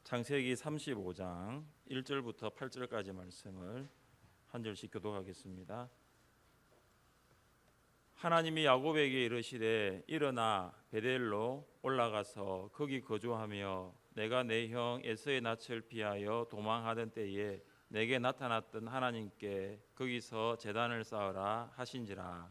창세기 35장 1절부터 8절까지 말씀을 한 절씩 교독하겠습니다. 하나님이 야곱에게 이르시되 일어나 베델로 올라가서 거기 거주하며 내가 내 형 에서의 낯을 피하여 도망하던 때에 내게 나타났던 하나님께 거기서 제단을 쌓으라 하신지라.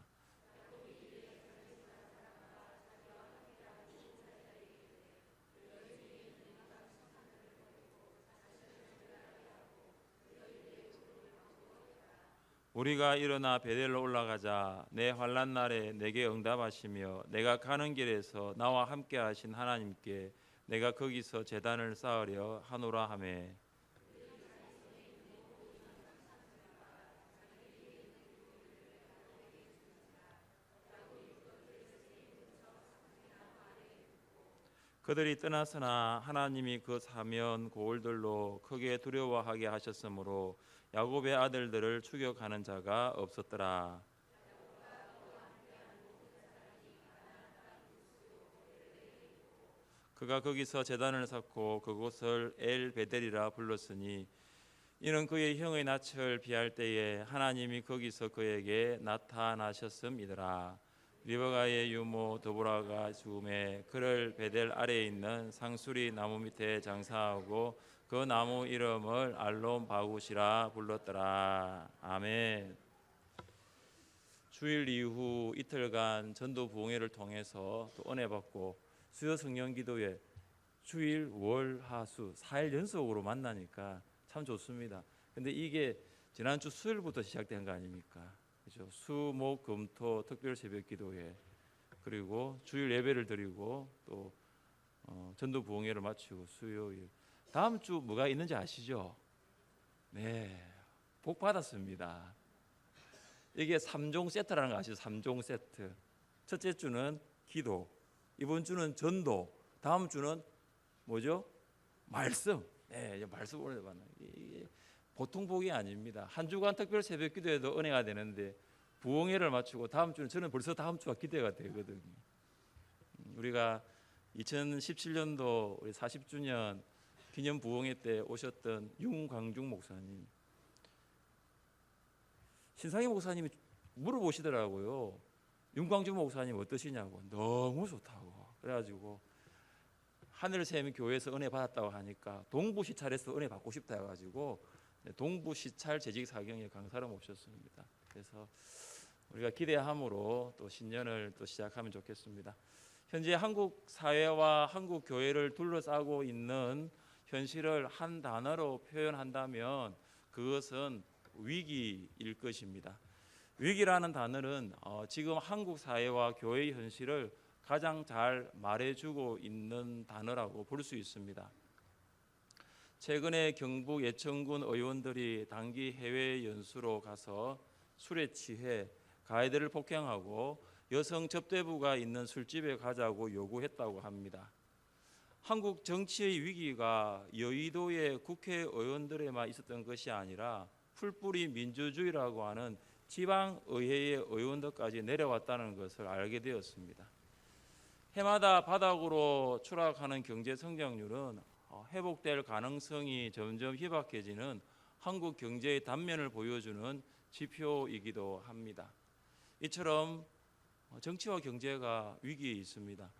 우리가 일어나 베델로 올라가자 내 환난 날에 내게 응답하시며 내가 가는 길에서 나와 함께 하신 하나님께 내가 거기서 제단을 쌓으려 하노라 하매. 그들이 떠났으나 하나님이 그 사면 고을들로 크게 두려워하게 하셨으므로 야곱의 아들들을 추격하는 자가 없었더라. 그가 거기서 제단을 쌓고 그곳을 엘 베델이라 불렀으니 이는 그의 형의 낯을 피할 때에 하나님이 거기서 그에게 나타나셨음이더라. 리브가의 유모 드보라가 죽음에 그를 베델 아래에 있는 상수리 나무 밑에 장사하고 그 나무 이름을 알론 바굿이라 불렀더라. 아멘. 주일 이후 이틀간 전도 부흥회를 통해서 또 은혜 받고 수요 성령 기도회 주일 월 하수 4일 연속으로 만나니까 참 좋습니다. 근데 이게 지난주 수요일부터 시작된 거 아닙니까? 그렇죠? 수, 목, 금, 토 특별 새벽 기도회 그리고 주일 예배를 드리고 또 전도 부흥회를 마치고 수요일 다음 주 뭐가 있는지 아시죠? 네, 복 받았습니다. 이게 3종 세트라는 거 아시죠? 3종 세트. 첫째 주는 기도, 이번 주는 전도, 다음 주는 뭐죠? 말씀. 네, 말씀 오늘 받는 이게 보통 복이 아닙니다. 한 주간 특별 새벽 기도에도 은혜가 되는데 부흥회를 마치고 다음 주는 저는 벌써 다음 주가 기대가 되거든요. 우리가 2017년도 우리 40주년 기념 부흥회 때 오셨던 윤광중 목사님, 신상희 목사님이 물어보시더라고요. 윤광중 목사님 어떠시냐고. 너무 좋다고. 그래가지고 하늘샘 교회에서 은혜 받았다고 하니까 동부 시찰에서 은혜 받고 싶다 해가지고 동부 시찰 재직 사경에 강사를 모셨습니다. 그래서 우리가 기대함으로 또 신년을 또 시작하면 좋겠습니다. 현재 한국 사회와 한국 교회를 둘러싸고 있는 현실을 한 단어로 표현한다면 그것은 위기일 것입니다. 위기라는 단어는 지금 한국 사회와 교회의 현실을 가장 잘 말해주고 있는 단어라고 볼 수 있습니다. 최근에 경북 예천군 의원들이 단기 해외 연수로 가서 술에 취해 가해들을 폭행하고 여성 접대부가 있는 술집에 가자고 요구했다고 합니다. 한국 정치의 위기가 여의도의 국회의원들에만 있었던 것이 아니라 풀뿌리 민주주의라고 하는 지방의회의 의원들까지 내려왔다는 것을 알게 되었습니다. 해마다 바닥으로 추락하는 경제 성장률은 회복될 가능성이 점점 희박해지는 한국 경제의 단면을 보여주는 지표이기도 합니다. 이처럼 정치와 경제가 위기에 있습니다.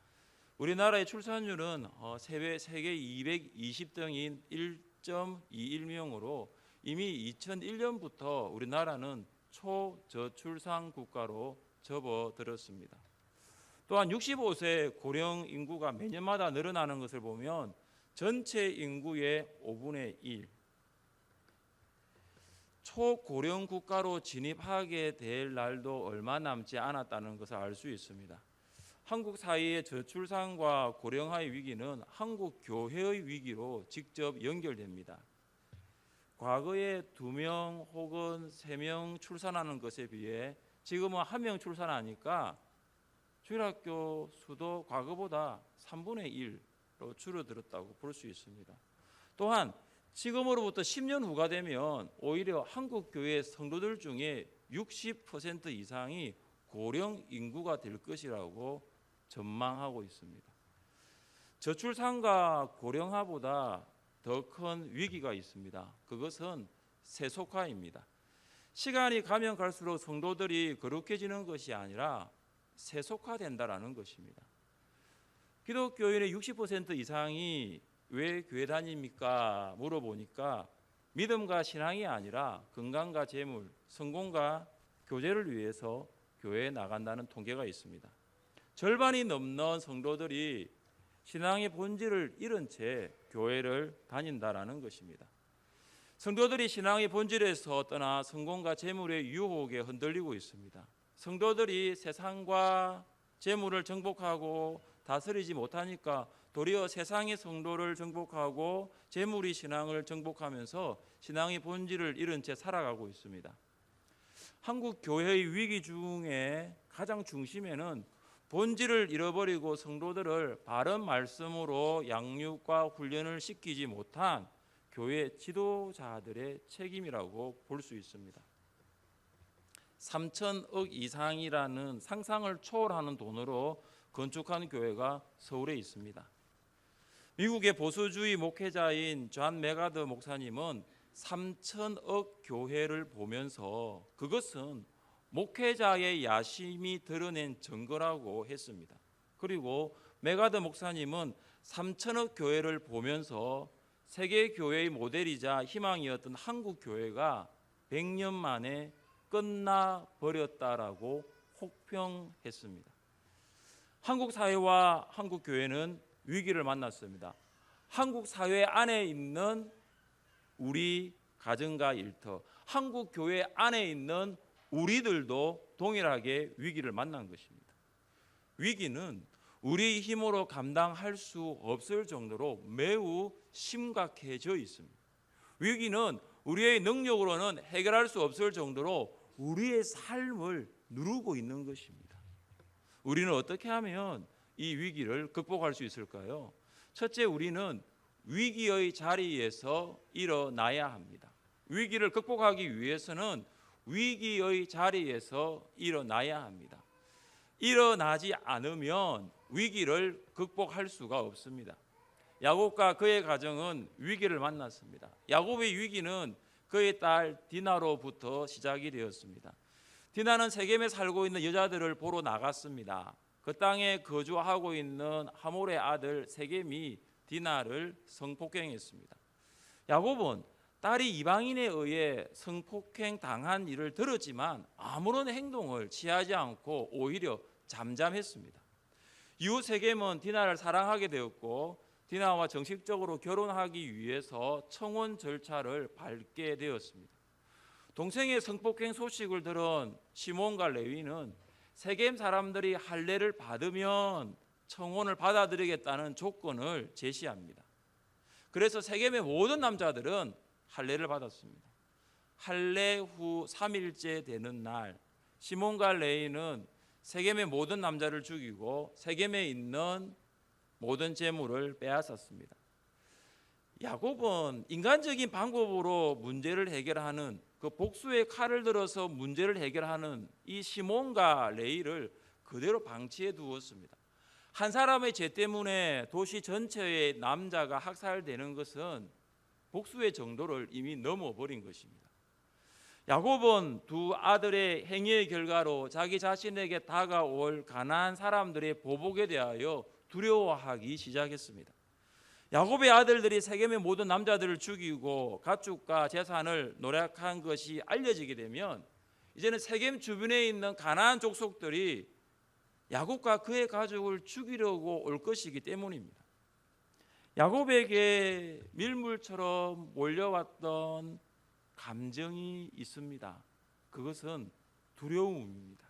우리나라의 출산율은 세계 220등인 1.21명으로 이미 2001년부터 우리나라는 초저출산 국가로 접어들었습니다. 또한 65세 고령 인구가 매년마다 늘어나는 것을 보면 전체 인구의 5분의 1, 초고령 국가로 진입하게 될 날도 얼마 남지 않았다는 것을 알 수 있습니다. 한국 사회의 저출산과 고령화의 위기는 한국 교회의 위기로 직접 연결됩니다. 과거에 2명 혹은 3명 출산하는 것에 비해 지금은 1명 출산하니까 주일학교 수도 과거보다 3분의 1로 줄어들었다고 볼 수 있습니다. 또한 지금으로부터 10년 후가 되면 오히려 한국 교회 성도들 중에 60% 이상이 고령 인구가 될 것이라고 전망하고 있습니다. 저출산과 고령화보다 더 큰 위기가 있습니다. 그것은 세속화입니다. 시간이 가면 갈수록 성도들이 거룩해지는 것이 아니라 세속화된다라는 것입니다. 기독교인의 60% 이상이 왜 교회 다닙니까? 물어보니까 믿음과 신앙이 아니라 건강과 재물, 성공과 교제를 위해서 교회에 나간다는 통계가 있습니다. 절반이 넘는 성도들이 신앙의 본질을 잃은 채 교회를 다닌다라는 것입니다. 성도들이 신앙의 본질에서 떠나 성공과 재물의 유혹에 흔들리고 있습니다. 성도들이 세상과 재물을 정복하고 다스리지 못하니까 도리어 세상의 성도를 정복하고 재물이 신앙을 정복하면서 신앙의 본질을 잃은 채 살아가고 있습니다. 한국 교회의 위기 중에 가장 중심에는 본질을 잃어버리고 성도들을 바른 말씀으로 양육과 훈련을 시키지 못한 교회 지도자들의 책임이라고 볼 수 있습니다. 3천억 이상이라는 상상을 초월하는 돈으로 건축한 교회가 서울에 있습니다. 미국의 보수주의 목회자인 존 메가더 목사님은 3천억 교회를 보면서 그것은 목회자의 야심이 드러낸 증거라고 했습니다. 그리고 메가더 목사님은 3천억 교회를 보면서 세계 교회의 모델이자 희망이었던 한국 교회가 100년 만에 끝나버렸다라고 혹평했습니다. 한국 사회와 한국 교회는 위기를 만났습니다. 한국 사회 안에 있는 우리 가정과 일터, 한국 교회 안에 있는 우리들도 동일하게 위기를 만난 것입니다. 위기는 우리의 힘으로 감당할 수 없을 정도로 매우 심각해져 있습니다. 위기는 우리의 능력으로는 해결할 수 없을 정도로 우리의 삶을 누르고 있는 것입니다. 우리는 어떻게 하면 이 위기를 극복할 수 있을까요? 첫째, 우리는 위기의 자리에서 일어나야 합니다. 위기를 극복하기 위해서는 위기의 자리에서 일어나야 합니다. 일어나지 않으면 위기를 극복할 수가 없습니다. 야곱과 그의 가정은 위기를 만났습니다. 야곱의 위기는 그의 딸 디나로부터 시작이 되었습니다. 디나는 세겜에 살고 있는 여자들을 보러 나갔습니다. 그 땅에 거주하고 있는 하몰의 아들 세겜이 디나를 성폭행했습니다. 야곱은 딸이 이방인에 의해 성폭행 당한 일을 들었지만 아무런 행동을 취하지 않고 오히려 잠잠했습니다. 이후 세겜은 디나를 사랑하게 되었고 디나와 정식적으로 결혼하기 위해서 청혼 절차를 밟게 되었습니다. 동생의 성폭행 소식을 들은 시몬과 레위는 세겜 사람들이 할례를 받으면 청혼을 받아들이겠다는 조건을 제시합니다. 그래서 세겜의 모든 남자들은 할례를 받았습니다. 할례 후 3일째 되는 날 시몬과 레위는 세겜의 모든 남자를 죽이고 세겜에 있는 모든 재물을 빼앗았습니다. 야곱은 인간적인 방법으로 문제를 해결하는 그 복수의 칼을 들어서 문제를 해결하는 이 시몬과 레위를 그대로 방치해 두었습니다. 한 사람의 죄 때문에 도시 전체의 남자가 학살되는 것은 복수의 정도를 이미 넘어버린 것입니다. 야곱은 두 아들의 행위의 결과로 자기 자신에게 다가올 가난한 사람들의 보복에 대하여 두려워하기 시작했습니다. 야곱의 아들들이 세겜의 모든 남자들을 죽이고 가축과 재산을 노략한 것이 알려지게 되면 이제는 세겜 주변에 있는 가나안 족속들이 야곱과 그의 가족을 죽이려고 올 것이기 때문입니다. 야곱에게 밀물처럼 몰려왔던 감정이 있습니다. 그것은 두려움입니다.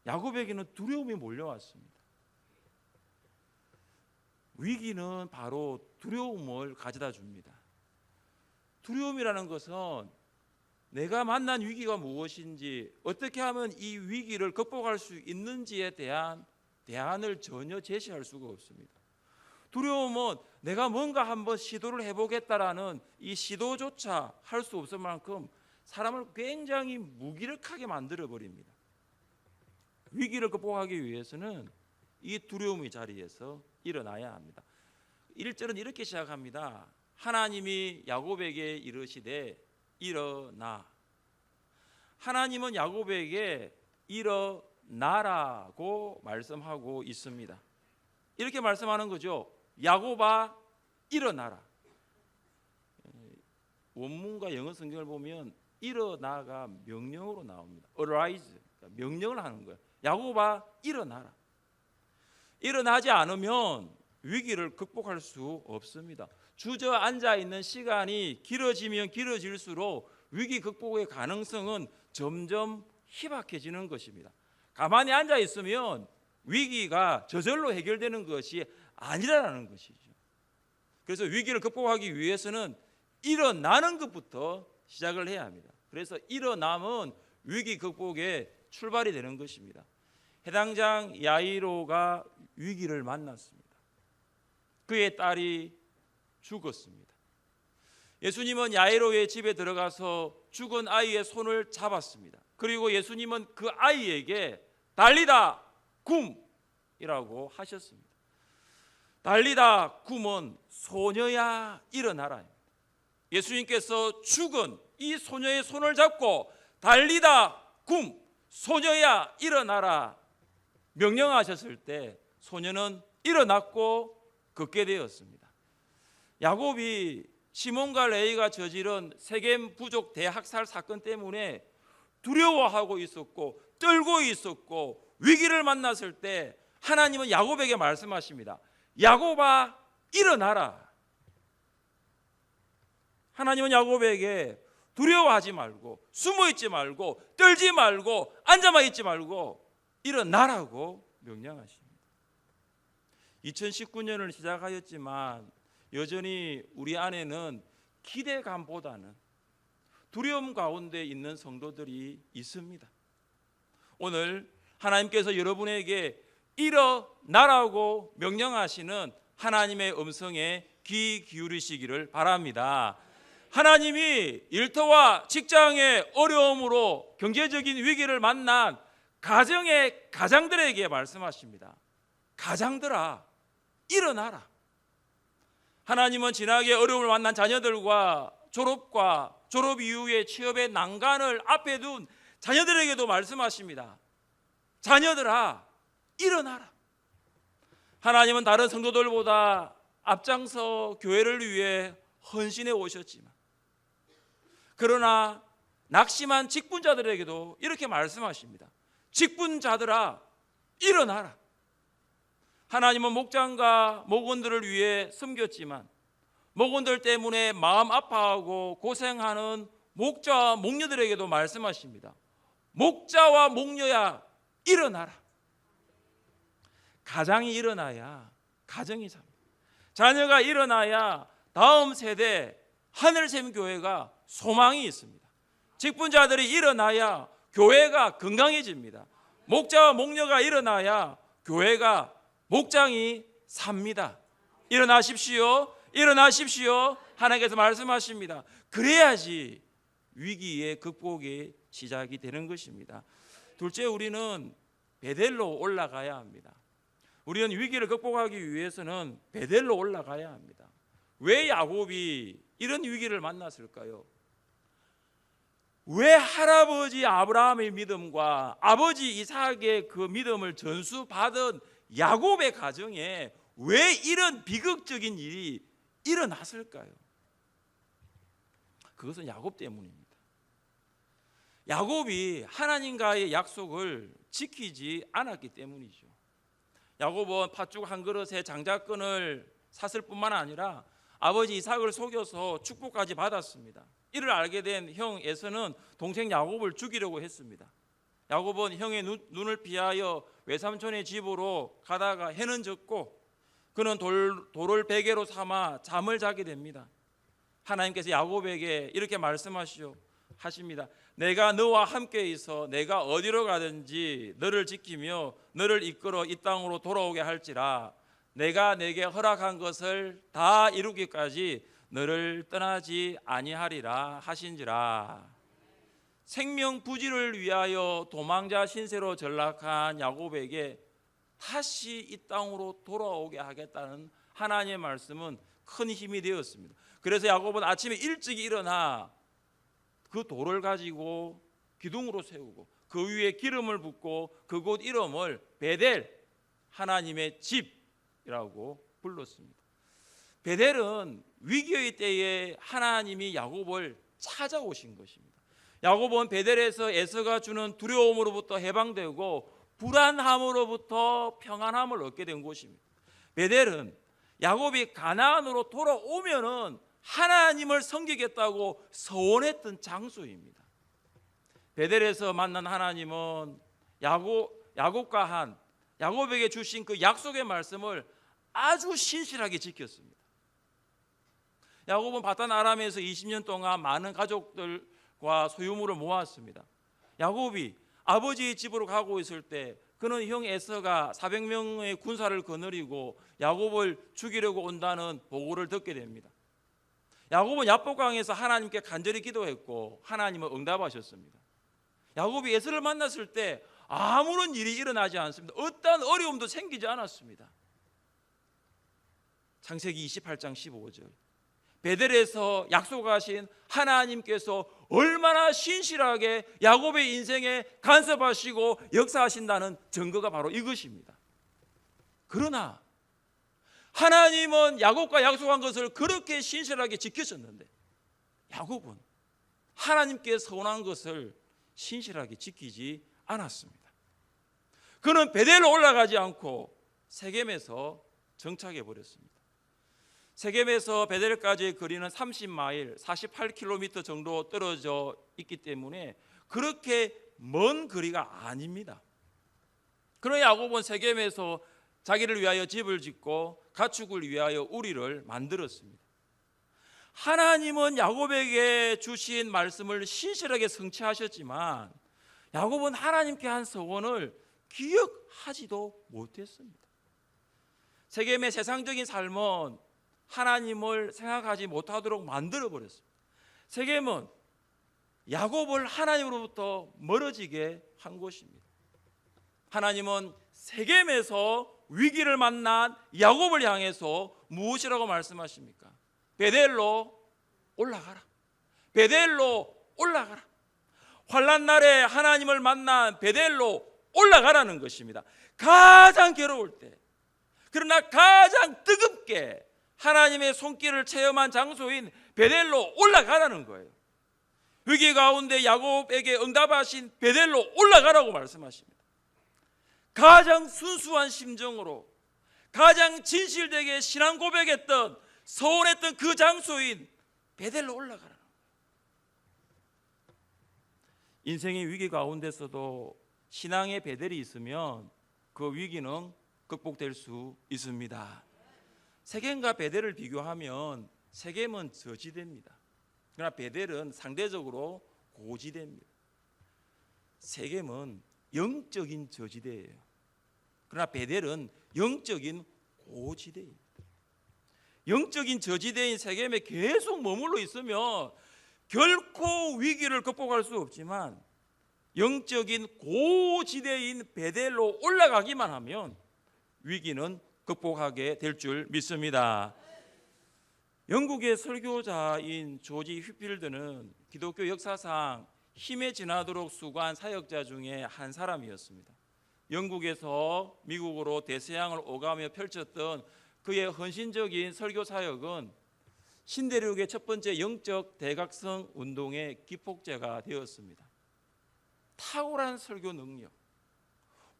야곱에게는 두려움이 몰려왔습니다. 위기는 바로 두려움을 가져다 줍니다. 두려움이라는 것은 내가 만난 위기가 무엇인지, 어떻게 하면 이 위기를 극복할 수 있는지에 대한 대안을 전혀 제시할 수가 없습니다. 두려움은 내가 뭔가 한번 시도를 해보겠다라는 이 시도조차 할 수 없을 만큼 사람을 굉장히 무기력하게 만들어버립니다. 위기를 극복하기 위해서는 이 두려움의 자리에서 일어나야 합니다. 1절은 이렇게 시작합니다. 하나님이 야곱에게 이르시되 일어나. 하나님은 야곱에게 일어나라고 말씀하고 있습니다. 이렇게 말씀하는 거죠. 야곱아 일어나라. 원문과 영어 성경을 보면 일어나가 명령어로 나옵니다. arise, 명령을 하는 거예요. 야곱아 일어나라. 일어나지 않으면 위기를 극복할 수 없습니다. 주저앉아 있는 시간이 길어지면 길어질수록 위기 극복의 가능성은 점점 희박해지는 것입니다. 가만히 앉아 있으면 위기가 저절로 해결되는 것이 아니라는 것이죠. 그래서 위기를 극복하기 위해서는 일어나는 것부터 시작을 해야 합니다. 그래서 일어남은 위기 극복의 출발이 되는 것입니다. 해당장 야이로가 위기를 만났습니다. 그의 딸이 죽었습니다. 예수님은 야이로의 집에 들어가서 죽은 아이의 손을 잡았습니다. 그리고 예수님은 그 아이에게 달리다 굼이라고 하셨습니다. 달리다 굼은 소녀야 일어나라. 예수님께서 죽은 이 소녀의 손을 잡고 달리다 굼, 소녀야 일어나라 명령하셨을 때 소녀는 일어났고 걷게 되었습니다. 야곱이 시몬과 레위가 저지른 세겜 부족 대학살 사건 때문에 두려워하고 있었고 떨고 있었고 위기를 만났을 때 하나님은 야곱에게 말씀하십니다. 야곱아 일어나라. 하나님은 야곱에게 두려워하지 말고 숨어있지 말고 떨지 말고 앉아만 있지 말고 일어나라고 명령하십니다. 2019년을 시작하였지만 여전히 우리 안에는 기대감보다는 두려움 가운데 있는 성도들이 있습니다. 오늘 하나님께서 여러분에게 일어나라고 명령하시는 하나님의 음성에 귀 기울이시기를 바랍니다. 하나님이 일터와 직장의 어려움으로 경제적인 위기를 만난 가정의 가장들에게 말씀하십니다. 가장들아 일어나라. 하나님은 지나게 어려움을 만난 자녀들과 졸업과 졸업 이후에 취업의 난간을 앞에 둔 자녀들에게도 말씀하십니다. 자녀들아 일어나라. 하나님은 다른 성도들보다 앞장서 교회를 위해 헌신해 오셨지만 그러나 낙심한 직분자들에게도 이렇게 말씀하십니다. 직분자들아 일어나라. 하나님은 목장과 목원들을 위해 섬겼지만 목원들 때문에 마음 아파하고 고생하는 목자와 목녀들에게도 말씀하십니다. 목자와 목녀야 일어나라. 가장이 일어나야 가정이 삽니다. 자녀가 일어나야 다음 세대 하늘샘 교회가 소망이 있습니다. 직분자들이 일어나야 교회가 건강해집니다. 목자와 목녀가 일어나야 교회가 목장이 삽니다. 일어나십시오. 일어나십시오. 하나님께서 말씀하십니다. 그래야지 위기의 극복의 시작이 되는 것입니다. 둘째, 우리는 베델로 올라가야 합니다. 우리는 위기를 극복하기 위해서는 베델로 올라가야 합니다. 왜 야곱이 이런 위기를 만났을까요? 왜 할아버지 아브라함의 믿음과 아버지 이삭의 그 믿음을 전수받은 야곱의 가정에 왜 이런 비극적인 일이 일어났을까요? 그것은 야곱 때문입니다. 야곱이 하나님과의 약속을 지키지 않았기 때문이죠. 야곱은 팥죽 한 그릇에 장자권을 샀을 뿐만 아니라 아버지 이삭을 속여서 축복까지 받았습니다. 이를 알게 된 형 에서는 동생 야곱을 죽이려고 했습니다. 야곱은 형의 눈을 피하여 외삼촌의 집으로 가다가 해는 졌고 그는 돌을 베개로 삼아 잠을 자게 됩니다. 하나님께서 야곱에게 이렇게 말씀하십니다. 내가 너와 함께 있어 내가 어디로 가든지 너를 지키며 너를 이끌어 이 땅으로 돌아오게 할지라. 내가 내게 허락한 것을 다 이루기까지 너를 떠나지 아니하리라 하신지라. 생명 부지를 위하여 도망자 신세로 전락한 야곱에게 다시 이 땅으로 돌아오게 하겠다는 하나님의 말씀은 큰 힘이 되었습니다. 그래서 야곱은 아침에 일찍 일어나 그 돌을 가지고 기둥으로 세우고 그 위에 기름을 붓고 그곳 이름을 베델, 하나님의 집이라고 불렀습니다. 베델은 위기의 때에 하나님이 야곱을 찾아오신 것입니다. 야곱은 베델에서 에서가 주는 두려움으로부터 해방되고 불안함으로부터 평안함을 얻게 된 곳입니다. 베델은 야곱이 가나안으로 돌아오면은 하나님을 섬기겠다고 서원했던 장소입니다. 베델에서 만난 하나님은 야곱에게 주신 그 약속의 말씀을 아주 신실하게 지켰습니다. 야곱은 바단 아람에서 20년 동안 많은 가족들과 소유물을 모았습니다. 야곱이 아버지의 집으로 가고 있을 때 그는 형 에서가 400명의 군사를 거느리고 야곱을 죽이려고 온다는 보고를 듣게 됩니다. 야곱은 야복강에서 하나님께 간절히 기도했고 하나님은 응답하셨습니다. 야곱이 에서를 만났을 때 아무런 일이 일어나지 않습니다. 어떠한 어려움도 생기지 않았습니다. 창세기 28장 15절, 베델에서 약속하신 하나님께서 얼마나 신실하게 야곱의 인생에 간섭하시고 역사하신다는 증거가 바로 이것입니다. 그러나 하나님은 야곱과 약속한 것을 그렇게 신실하게 지키셨는데 야곱은 하나님께 서운한 것을 신실하게 지키지 않았습니다. 그는 베델로 올라가지 않고 세겜에서 정착해 버렸습니다. 세겜에서 베델까지의 거리는 30마일, 48km 정도 떨어져 있기 때문에 그렇게 먼 거리가 아닙니다. 그러나 야곱은 세겜에서 자기를 위하여 집을 짓고 가축을 위하여 우리를 만들었습니다. 하나님은 야곱에게 주신 말씀을 신실하게 성취하셨지만 야곱은 하나님께 한 서원을 기억하지도 못했습니다. 세겜의 세상적인 삶은 하나님을 생각하지 못하도록 만들어버렸습니다. 세겜은 야곱을 하나님으로부터 멀어지게 한 것입니다. 하나님은 세겜에서 위기를 만난 야곱을 향해서 무엇이라고 말씀하십니까? 베델로 올라가라. 베델로 올라가라. 환난 날에 하나님을 만난 베델로 올라가라는 것입니다. 가장 괴로울 때, 그러나 가장 뜨겁게 하나님의 손길을 체험한 장소인 베델로 올라가라는 거예요. 위기 가운데 야곱에게 응답하신 베델로 올라가라고 말씀하십니다. 가장 순수한 심정으로 가장 진실되게 신앙 고백했던 서원했던 그 장소인 베델로 올라가라는 거예요. 인생의 위기 가운데서도 신앙의 베델이 있으면 그 위기는 극복될 수 있습니다. 세겜과 베델을 비교하면 세겜은 저지대입니다. 그러나 베델은 상대적으로 고지대입니다. 세겜은 영적인 저지대예요. 그러나 베델은 영적인 고지대입니다. 영적인 저지대인 세겜에 계속 머물러 있으면 결코 위기를 극복할 수 없지만 영적인 고지대인 베델로 올라가기만 하면 위기는 극복하게 될 줄 믿습니다. 영국의 설교자인 조지 휘필드는 기독교 역사상 힘에 지나도록 수고한 사역자 중에 한 사람이었습니다. 영국에서 미국으로 대서양을 오가며 펼쳤던 그의 헌신적인 설교 사역은 신대륙의 첫 번째 영적 대각성 운동의 기폭제가 되었습니다. 탁월한 설교 능력,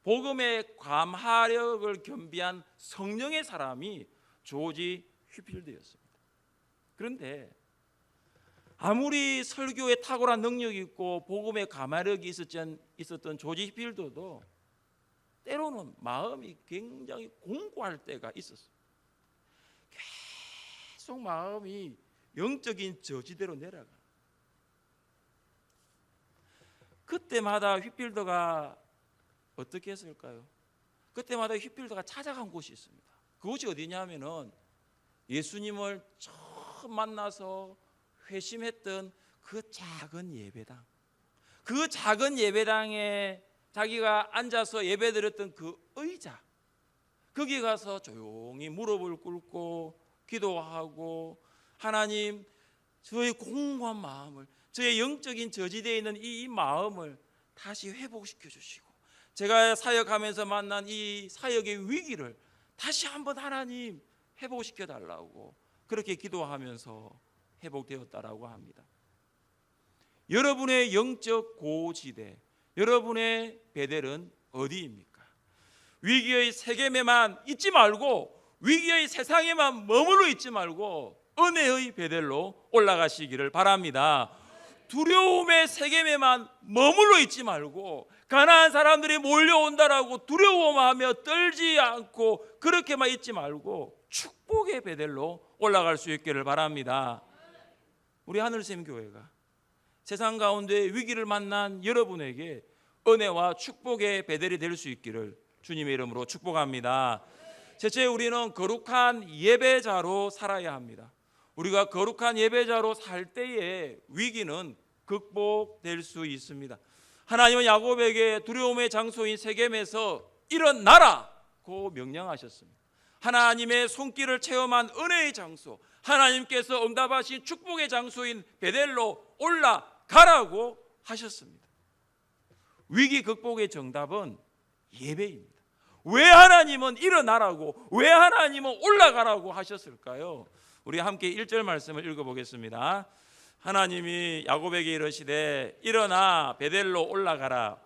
복음의 감화력을 겸비한 성령의 사람이 조지 휘필드였습니다. 그런데 아무리 설교에 탁월한 능력이 있고 복음의 감화력이 있었던 조지 휘필드도 때로는 마음이 굉장히 공고할 때가 있었어요. 계속 마음이 영적인 저지대로 내려가. 그때마다 휘필드가 어떻게 했을까요? 그때마다 휘필드가 찾아간 곳이 있습니다. 그곳이 어디냐면은 예수님을 처음 만나서 회심했던 그 작은 예배당. 그 작은 예배당에 자기가 앉아서 예배드렸던 그 의자, 거기 가서 조용히 무릎을 꿇고 기도하고 하나님, 저의 공고한 마음을, 저의 영적인 저지대에 있는 이 마음을 다시 회복시켜 주시고, 제가 사역하면서 만난 이 사역의 위기를 다시 한번 하나님 회복시켜 달라고 그렇게 기도하면서 회복되었다라고 합니다. 여러분의 영적 고지대, 여러분의 베델은 어디입니까? 위기의 세겜에만 있지 말고, 위기의 세상에만 머물러 있지 말고 은혜의 베델로 올라가시기를 바랍니다. 두려움의 세겜에만 머물러 있지 말고, 가난한 사람들이 몰려온다라고 두려워하며 떨지 않고 그렇게만 있지 말고 축복의 베델로 올라갈 수 있기를 바랍니다. 우리 하늘샘 교회가 세상 가운데 위기를 만난 여러분에게 은혜와 축복의 베델이 될 수 있기를 주님의 이름으로 축복합니다. 셋째, 우리는 거룩한 예배자로 살아야 합니다. 우리가 거룩한 예배자로 살 때에 위기는 극복될 수 있습니다. 하나님은 야곱에게 두려움의 장소인 세겜에서 일어나라고 명령하셨습니다. 하나님의 손길을 체험한 은혜의 장소, 하나님께서 응답하신 축복의 장소인 베델로 올라가라고 하셨습니다. 위기 극복의 정답은 예배입니다. 왜 하나님은 일어나라고, 왜 하나님은 올라가라고 하셨을까요? 우리 함께 1절 말씀을 읽어보겠습니다. 하나님이 야곱에게 이르시되 일어나 베델로 올라가라.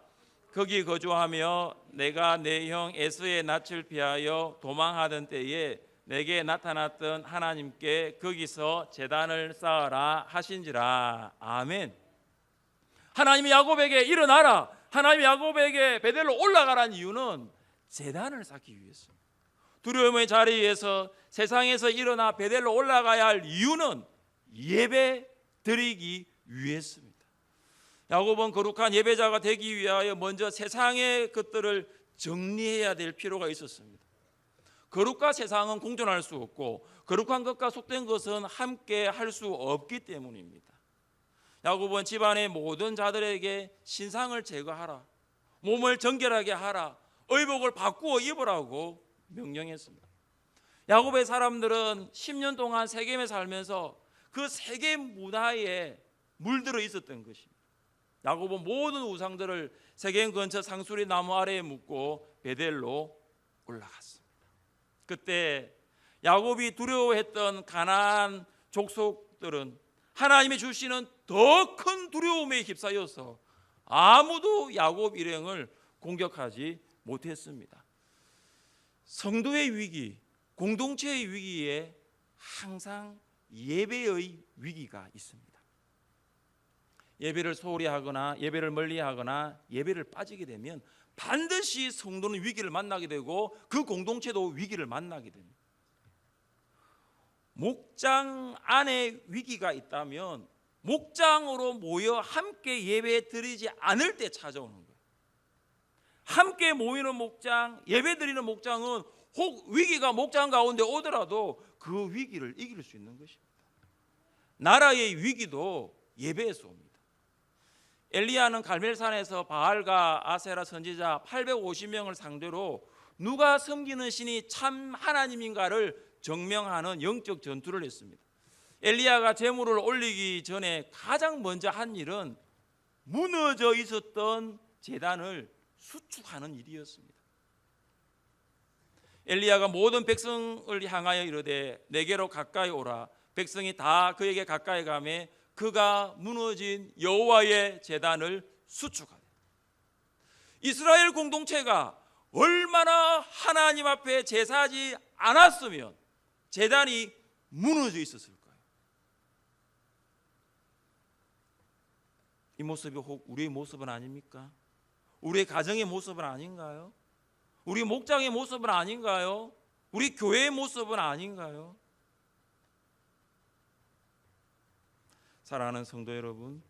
거기 거주하며 내가 내 형 에서의 낯을 피하여 도망하던 때에 내게 나타났던 하나님께 거기서 제단을 쌓아라 하신지라. 아멘. 하나님이 야곱에게 일어나라, 하나님이 야곱에게 베델로 올라가라는 이유는 제단을 쌓기 위해서, 두려움의 자리에서 세상에서 일어나 베델로 올라가야 할 이유는 예배 드리기 위해서입니다. 야곱은 거룩한 예배자가 되기 위하여 먼저 세상의 것들을 정리해야 될 필요가 있었습니다. 거룩과 세상은 공존할 수 없고, 거룩한 것과 속된 것은 함께 할 수 없기 때문입니다. 야곱은 집안의 모든 자들에게 신상을 제거하라, 몸을 정결하게 하라, 의복을 바꾸어 입으라고 명령했습니다. 야곱의 사람들은 10년 동안 세겜에 살면서 그 세겜 문화에 물들어 있었던 것입니다. 야곱은 모든 우상들을 세겜 근처 상수리 나무 아래에 묻고 베델로 올라갔습니다. 그때 야곱이 두려워했던 가나안 족속들은 하나님이 주시는 더 큰 두려움에 휩싸여서 아무도 야곱 일행을 공격하지 못했습니다. 성도의 위기, 공동체의 위기에 항상 예배의 위기가 있습니다. 예배를 소홀히 하거나 예배를 멀리 하거나 예배를 빠지게 되면 반드시 성도는 위기를 만나게 되고 그 공동체도 위기를 만나게 됩니다. 목장 안에 위기가 있다면 목장으로 모여 함께 예배 드리지 않을 때 찾아오는 거예요. 함께 모이는 목장, 예배 드리는 목장은 혹 위기가 목장 가운데 오더라도 그 위기를 이길 수 있는 것입니다. 나라의 위기도 예배에서 옵니다. 엘리야는 갈멜산에서 바알과 아세라 선지자 850명을 상대로 누가 섬기는 신이 참 하나님인가를 증명하는 영적 전투를 했습니다. 엘리야가 제물을 올리기 전에 가장 먼저 한 일은 무너져 있었던 제단을 수축하는 일이었습니다. 엘리야가 모든 백성을 향하여 이르되 내게로 가까이 오라. 백성이 다 그에게 가까이 가매 그가 무너진 여호와의 제단을 수축하되, 이스라엘 공동체가 얼마나 하나님 앞에 제사하지 않았으면 제단이 무너져 있었을까요? 이 모습이 혹 우리의 모습은 아닙니까? 우리의 가정의 모습은 아닌가요? 우리 목장의 모습은 아닌가요? 우리 교회의 모습은 아닌가요? 사랑하는 성도 여러분,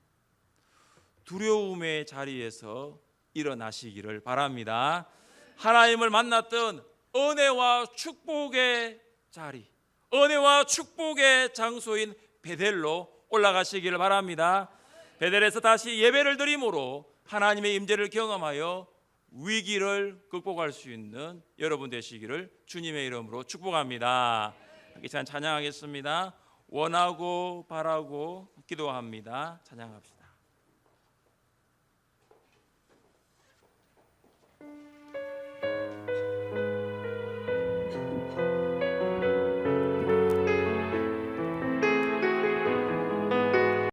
두려움의 자리에서 일어나시기를 바랍니다. 하나님을 만났던 은혜와 축복의 자리, 은혜와 축복의 장소인 베델로 올라가시기를 바랍니다. 베델에서 다시 예배를 드림으로 하나님의 임재를 경험하여 위기를 극복할 수 있는 여러분 되시기를 주님의 이름으로 축복합니다. 이 시간 찬양하겠습니다. 원하고 바라고 기도합니다. 찬양합시다.